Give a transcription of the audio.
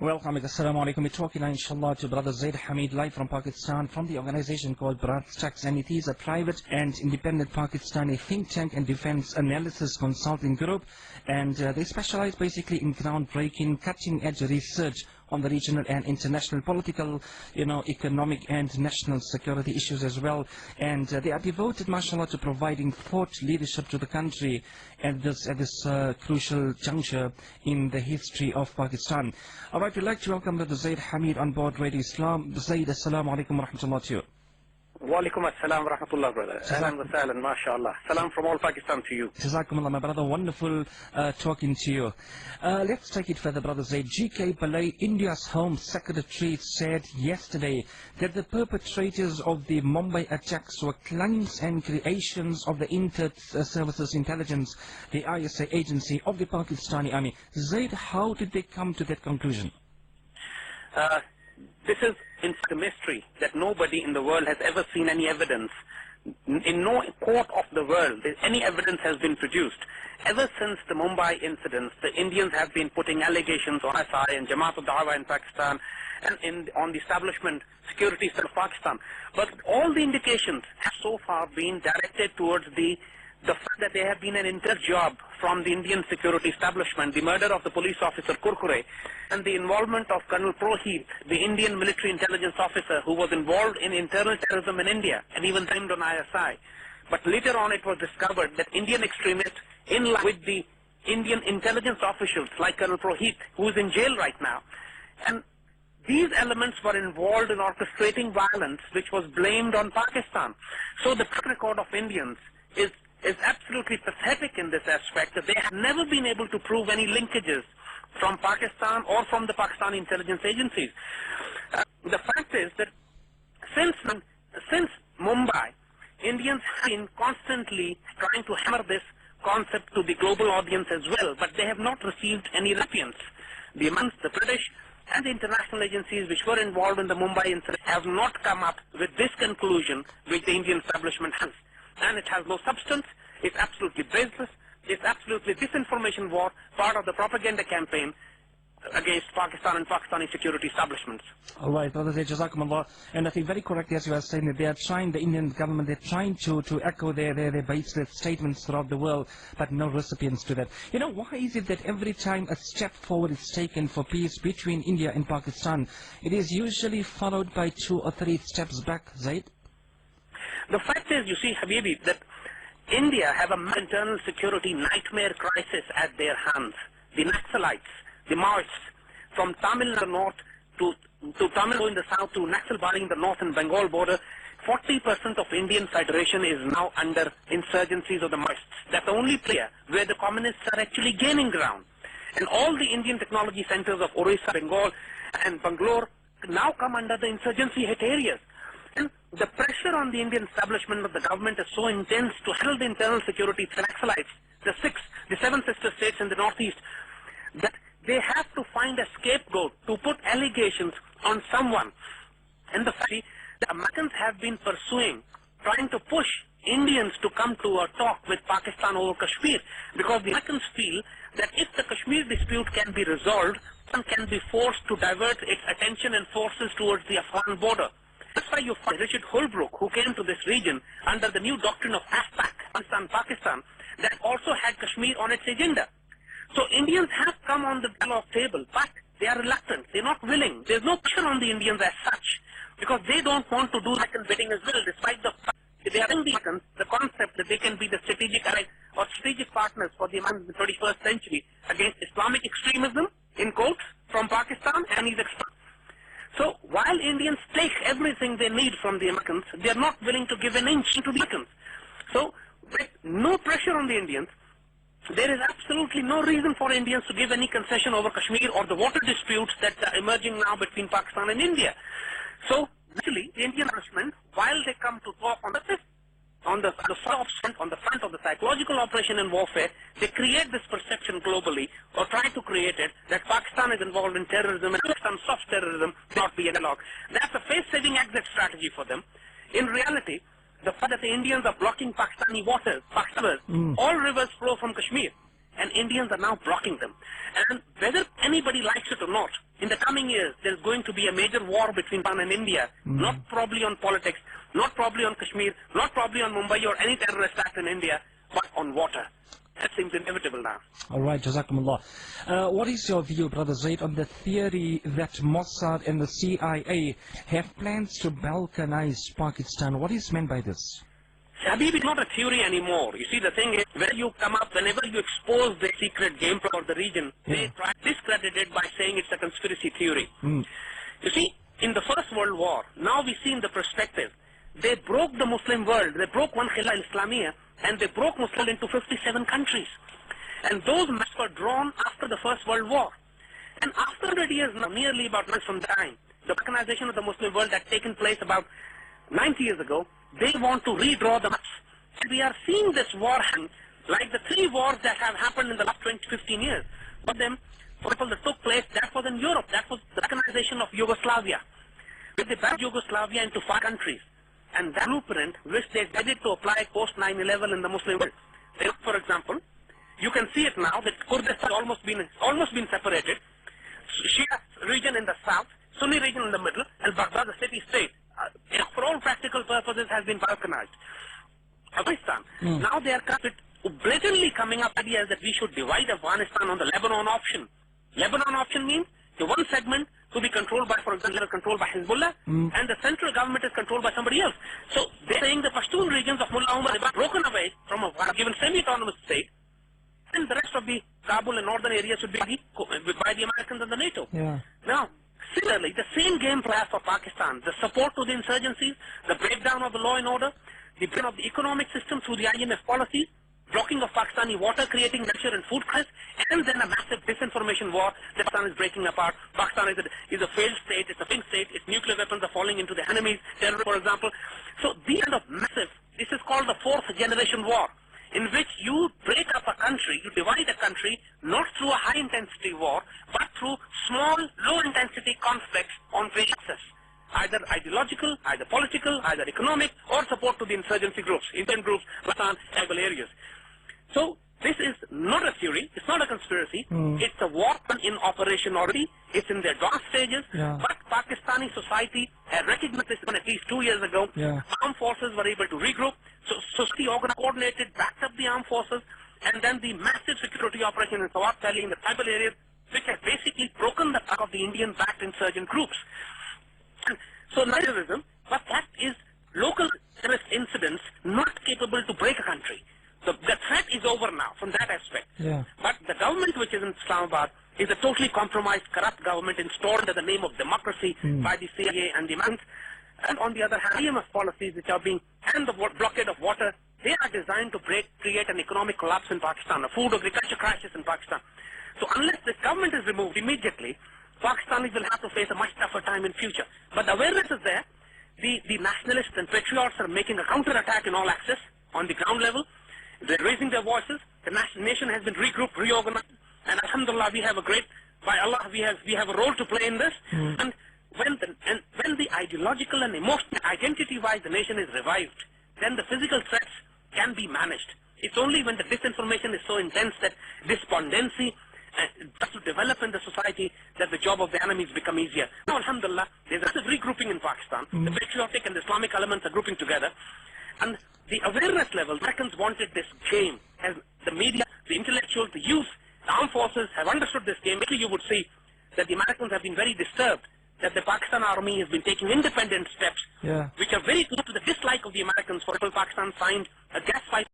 Well, Hamid, assalamu alaikum. We're talking now, inshallah, to Brother Zaid Hamid, live from Pakistan, from the organization called Bharat Stacks, and it is a private and independent Pakistani think tank and defense analysis consulting group, and they specialize basically in groundbreaking, cutting-edge research on the regional and international political, economic and national security issues as well. And they are devoted, mashallah, to providing thought leadership to the country at this crucial juncture in the history of Pakistan. All right, we'd like to welcome Brother Zaid Hamid on board Radio Islam. Zaid, assalamu alaikum wa rahmatullah to you. Wa alaikum assalam wa rahmatullah, brother. Ahlan wa sahlan, mashallah. Salam from all Pakistan to you. Jazakumullah, my brother. Wonderful talking to you. Let's take it further, Brother Zaid. G.K. Pillai, India's Home Secretary, said yesterday that the perpetrators of the Mumbai attacks were clones and creations of the Inter-Services Intelligence, the ISA agency of the Pakistani Army. Zaid, how did they come to that conclusion? This is a mystery that nobody in the world has ever seen any evidence. In no court of the world any evidence has been produced. Ever since the Mumbai incidents, the Indians have been putting allegations on ISI and Jamaat al-Dawa in Pakistan and on the establishment security of Pakistan. But all the indications have so far been directed towards the fact that there have been an inter-job from the Indian security establishment, the murder of the police officer Kurkure, and the involvement of Colonel Prohit, the Indian military intelligence officer who was involved in internal terrorism in India and even timed on ISI. But later on it was discovered that Indian extremists, in line with the Indian intelligence officials like Colonel Prohit, who is in jail right now, and these elements were involved in orchestrating violence which was blamed on Pakistan. So the track record of Indians is absolutely pathetic in this aspect, that they have never been able to prove any linkages from Pakistan or from the Pakistani intelligence agencies. The fact is that since Mumbai, Indians have been constantly trying to hammer this concept to the global audience as well, but they have not received any recipients. The British and the international agencies which were involved in the Mumbai incident have not come up with this conclusion which the Indian establishment has. And it has no substance, it's absolutely baseless, it's absolutely disinformation war, part of the propaganda campaign against Pakistan and Pakistani security establishments. All right, Brother Zaid, Jazakumullah. And I think very correctly, as you are saying, that they are trying, the Indian government, they're trying to echo their baseless statements throughout the world, but no recipients to that. Why is it that every time a step forward is taken for peace between India and Pakistan, it is usually followed by 2 or 3 steps back, Zaid? The fact is, you see, Habibi, that India have an internal security nightmare crisis at their hands. The Naxalites, the Maoists, from Tamil Nadu north to Tamil Nadu in the south to Naxalbari in the north and Bengal border, 40% of Indian Federation is now under insurgencies of the Maoists. That's the only player where the communists are actually gaining ground. And all the Indian technology centers of Orissa, Bengal and Bangalore now come under the insurgency hit areas. And the pressure on the Indian establishment of the government is so intense to handle the internal security threat, the 7 sister states in the northeast, that they have to find a scapegoat to put allegations on someone. And the Americans have been trying to push Indians to come to a talk with Pakistan over Kashmir, because the Americans feel that if the Kashmir dispute can be resolved, one can be forced to divert its attention and forces towards the Afghan border. That's why you find Richard Holbrooke, who came to this region under the new doctrine of AFPAC, Pakistan, that also had Kashmir on its agenda. So Indians have come on the dialogue table, but they are reluctant, they're not willing. There's no pressure on the Indians as such, because they don't want to do American bidding as well, despite the fact that they are in the concept that they can be the strategic allies or strategic partners for the 21st century against Islamic extremism, in quotes, from Pakistan and his experts. So while Indians take everything they need from the Americans, they are not willing to give an inch to the Americans. So with no pressure on the Indians, there is absolutely no reason for Indians to give any concession over Kashmir or the water disputes that are emerging now between Pakistan and India. So actually, the Indian government, while they come to talk on the front of the psychological operation and warfare, they create this perception globally, or try to create it, that Pakistan is involved in terrorism and some soft terrorism not be analog. That's a face-saving exit strategy for them. In reality, the fact that the Indians are blocking Pakistani waters, all rivers flow from Kashmir. and Indians are now blocking them. And whether anybody likes it or not, in the coming years, there's going to be a major war between Pakistan and India, not probably on politics, not probably on Kashmir, not probably on Mumbai or any terrorist act in India, but on water. That seems inevitable now. All right, Jazakumullah. What is your view, Brother Zaid, on the theory that Mossad and the CIA have plans to balkanize Pakistan? What is meant by this? Habib, is not a theory anymore. You see, the thing is, when you come up, whenever you expose the secret game plan of the region, they try to discredit it by saying it's a conspiracy theory. You see, in the First World War, now we see in the perspective, they broke the Muslim world. They broke one Khilafah Islamiyah, and they broke Muslim into 57 countries. And those maps were drawn after the First World War. And after 100 years, now, nearly about months from time, the balkanization of the Muslim world had taken place about 90 years ago. They want to redraw the maps. And we are seeing this war happen, like the 3 wars that have happened in the last 15 years. One of them, for example, that took place, that was in Europe. That was the balkanization of Yugoslavia. They divided Yugoslavia into 5 countries. And that blueprint, which they decided to apply post 9/11 in the Muslim world. They, for example, you can see it now that Kurdistan has almost been separated. Shia region in the south, Sunni region in the middle, and Baghdad, the city-state, for all practical purposes, has been balkanized. Afghanistan. Now they are blatantly coming up with ideas that we should divide Afghanistan on the Lebanon option. Lebanon option means the one segment to be controlled by, for example, controlled by Hezbollah, and the central government is controlled by somebody else. So they're saying the Pashtun regions of Mullah Omar are broken away from a given semi-autonomous state, and the rest of the Kabul and northern areas should be by the Americans and the NATO. Now, similarly, the same game plan for Pakistan, the support to the insurgencies, the breakdown of the law and order, the breakdown of the economic system through the IMF policies, blocking of Pakistani water, creating pressure and food crisis, and then a massive disinformation war that Pakistan is breaking apart. Pakistan is a failed state, it's a pink state, its nuclear weapons are falling into the enemy's terror, for example. So these kind of massive, this is called the 4th generation war, in which you break up a country, you divide a country, not through a high-intensity war, but through small, low-intensity conflicts on various axes, either ideological, either political, either economic, or support to the insurgency groups, Indian groups, Pakistan, tribal areas. So this is not a theory, it's not a conspiracy, it's a war in operation already, it's in the advanced stages, but Pakistani society had recognized this at least 2 years ago. Armed forces were able to regroup, so the coordinated, backed up the armed forces, and then the massive security operation in Swat Valley in the tribal areas, which has basically broken the back of the Indian-backed insurgent groups. So terrorism, but that is local terrorist incidents not capable to break a country. So the threat is over now from that aspect. But the government which is in Islamabad is a totally compromised, corrupt government installed under the name of democracy by the CIA and the Americans. And on the other hand, IMF policies which are being, and the blockade of water, they are designed to create an economic collapse in Pakistan, a food agriculture crisis in Pakistan. So unless this government is removed immediately, Pakistanis will have to face a much tougher time in future. But the awareness is there. The nationalists and patriots are making a counter-attack in all axes on the ground level. They're raising their voices. The nation has been regrouped, reorganized, and alhamdulillah, we have a great, by Allah, we have a role to play in this. And when the ideological and emotional identity-wise the nation is revived, then the physical threats can be managed. It's only when the disinformation is so intense that despondency starts to develop in the society that the job of the enemies become easier. Now, alhamdulillah, there's a regrouping in Pakistan. The patriotic and Islamic elements are grouping together. And the awareness level, Americans wanted this game. As the media, the intellectuals, the youth, the armed forces have understood this game. Actually, you would see that the Americans have been very disturbed that the Pakistan army has been taking independent steps, which are very close to the dislike of the Americans. For example, Pakistan signed a gas pipe